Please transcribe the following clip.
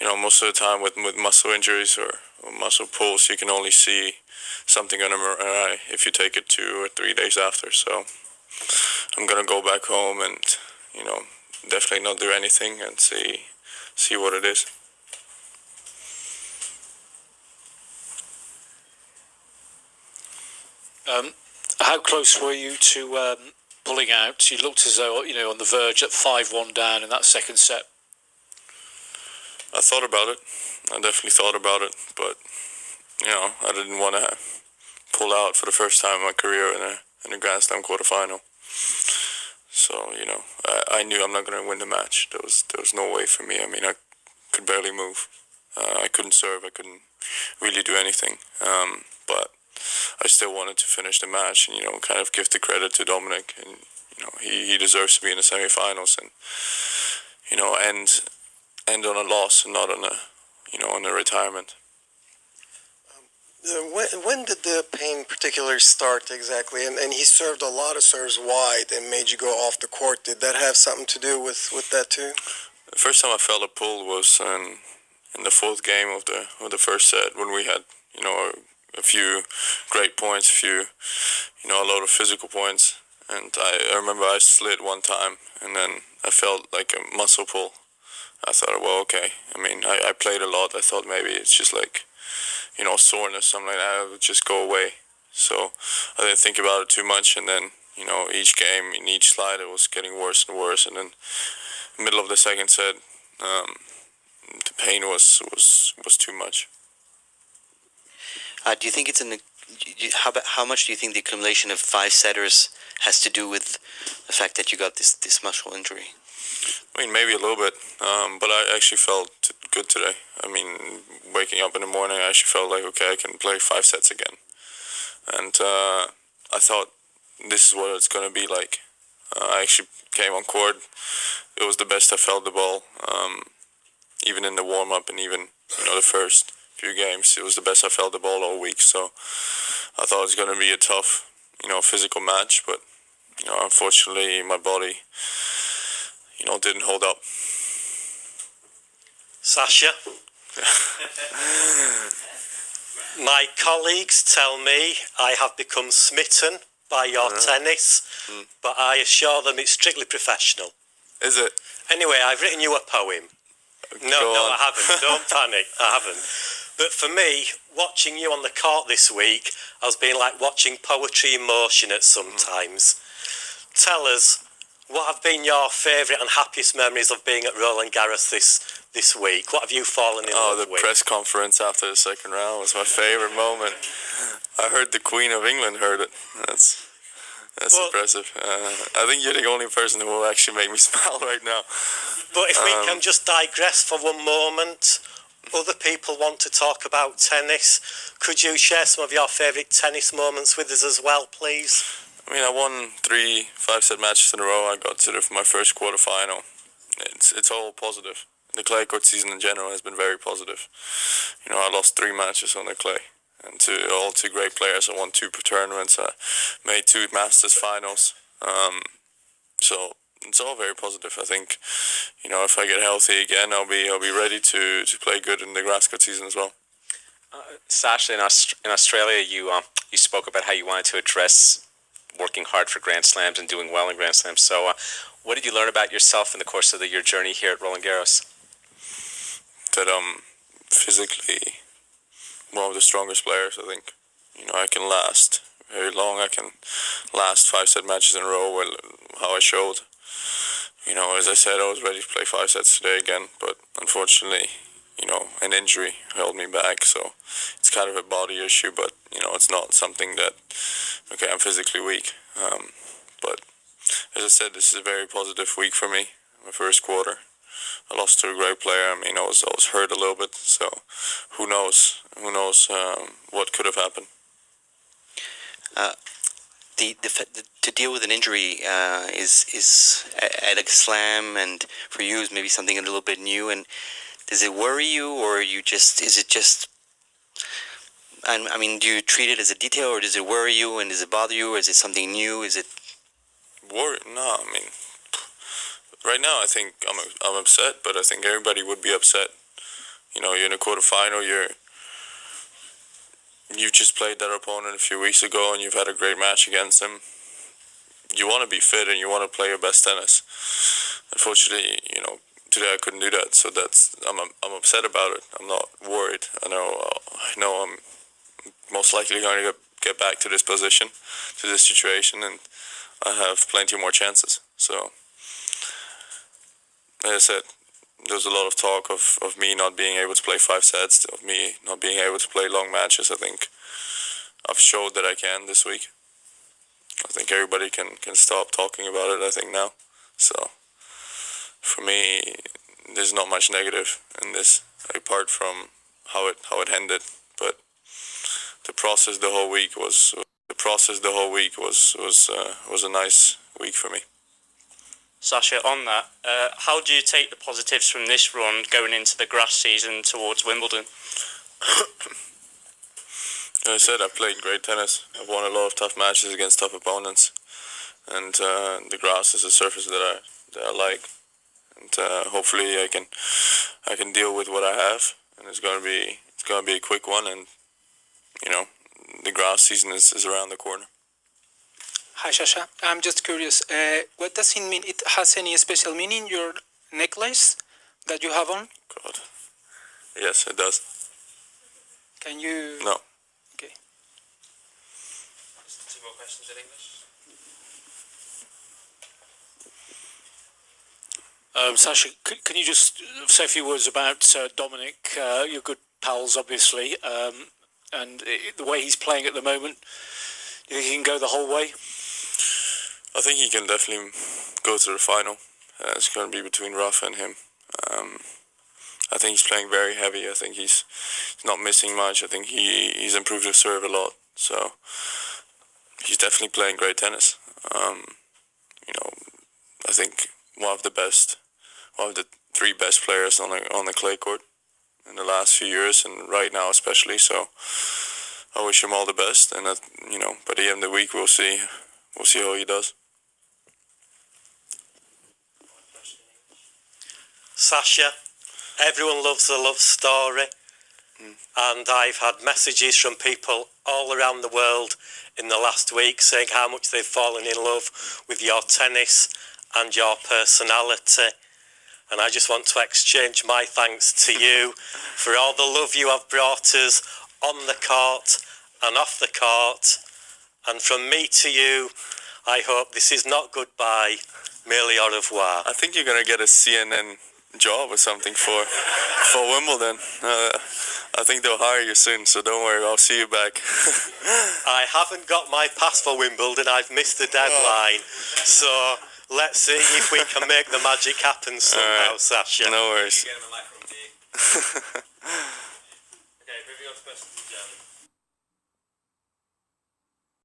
most of the time with muscle injuries or muscle pulls, you can only see something on MRI if you take it 2 or 3 days after. So I'm gonna go back home and definitely not do anything and see what it is. How close were you to pulling out? You looked as though on the verge at 5-1 down in that second set. I thought about it. I definitely thought about it, but I didn't want to pull out for the first time in my career in a Grand Slam quarterfinal. So I knew I'm not going to win the match. There was no way for me. I mean, I could barely move. I couldn't serve. I couldn't really do anything. But I still wanted to finish the match and kind of give the credit to Dominic, and he deserves to be in the semifinals and end on a loss and not on a retirement. When did the pain particularly start exactly? And he served a lot of serves wide and made you go off the court. Did that have something to do with that too? The first time I felt a pull was in the fourth game of the first set, when we had a few great points, a lot of physical points, and I remember I slid one time and then I felt like a muscle pull. I thought, well, okay. I mean, I played a lot. I thought maybe it's just like soreness, something like that. It would just go away. So I didn't think about it too much, and then each game, in each slide, it was getting worse and worse, and then middle of the second set, the pain was too much. Do you think it's how much do you think the accumulation of 5 setters has to do with the fact that you got this muscle injury? I mean, maybe a little bit, but I actually felt good today. I mean, waking up in the morning, I actually felt like, okay, I can play 5 sets again. And I thought this is what it's going to be like. I actually came on court. It was the best I felt the ball, even in the warm-up and even, the first few games. It was the best I felt the ball all week. So I thought it was going to be a tough, physical match. But, unfortunately, my body, didn't hold up. Sasha? My colleagues tell me I have become smitten by your tennis, but I assure them it's strictly professional. Is it? Anyway, I've written you a poem. No, I haven't. Don't panic. I haven't. But for me, watching you on the court this week has been like watching poetry in motion at some times. Tell us, what have been your favourite and happiest memories of being at Roland Garros this week? What have you fallen in love with? The press conference after the second round was my favourite moment. I heard the Queen of England heard it. That's impressive. I think you're the only person who will actually make me smile right now. But if we can just digress for one moment, other people want to talk about tennis. Could you share some of your favourite tennis moments with us as well, please? I mean, I won 3 5-set matches in a row. I got to my first quarterfinal. It's all positive. The clay court season in general has been very positive. I lost 3 matches on the clay, and all 2 great players. I won 2 tournaments. I made 2 Masters finals. So it's all very positive. I think, if I get healthy again, I'll be ready to play good in the grass court season as well. Sasha, in Australia, you spoke about how you wanted to address working hard for Grand Slams and doing well in Grand Slams. So what did you learn about yourself in the course of your journey here at Roland Garros? That I'm physically one of the strongest players, I think. I can last very long. I can last 5-set matches in a row, how I showed. As I said, I was ready to play 5 sets today again, but unfortunately, an injury held me back. So it's kind of a body issue, but, it's not something that, okay, I'm physically weak. But as I said, this is a very positive week for me, my first quarter. I lost to a great player. I mean, I was hurt a little bit, so who knows what could have happened. To deal with an injury is at a slam, and for you is maybe something a little bit new. And does it worry you, or is it just? I mean, do you treat it as a detail, or does it worry you, and does it bother you, or is it something new? Is it worry? No, I mean, right now I think I'm upset, but I think everybody would be upset you're in a quarterfinal. You've just played that opponent a few weeks ago, and you've had a great match against him. You want to be fit and you want to play your best tennis. Unfortunately, today I couldn't do that, so I'm upset about it. I'm not worried. I know I'm most likely going to get back to this position, to this situation, and I have plenty more chances. So, as I said, there's a lot of talk of me not being able to play 5 sets, of me not being able to play long matches. I think I've showed that I can this week. I think everybody can stop talking about it, I think, now. So, for me, there's not much negative in this, apart from how it ended. But the process the whole week was a nice week for me. Sasha, on that, how do you take the positives from this run going into the grass season towards Wimbledon? As I said, I've played great tennis. I've won a lot of tough matches against tough opponents, and the grass is a surface that I like. And hopefully I can deal with what I have, and it's gonna be a quick one, and the grass season is around the corner. Hi, Sasha. I'm just curious. What does it mean? It has any special meaning, your necklace that you have on? God. Yes, it does. Can you... No. Okay. Just 2 more questions in English. Sasha, can you just say a few words about Dominic? You're good pals, obviously, and the way he's playing at the moment. Do you think he can go the whole way? I think he can definitely go to the final. It's going to be between Rafa and him. I think he's playing very heavy. I think he's not missing much. I think he's improved his serve a lot. So he's definitely playing great tennis. I think one of the 3 best players on the clay court in the last few years, and right now especially. So I wish him all the best. And by the end of the week we'll see how he does. Sasha, everyone loves a love story, and I've had messages from people all around the world in the last week saying how much they've fallen in love with your tennis and your personality. And I just want to exchange my thanks to you for all the love you have brought us on the court and off the court. And from me to you, I hope this is not goodbye, merely au revoir. I think you're gonna get a CNN job or something for Wimbledon. I think they'll hire you soon, so don't worry, I'll see you back. I haven't got my pass for Wimbledon. I've missed the deadline. So let's see if we can make the magic happen somehow, right. Sasha. No worries. Okay, moving on to questions in German.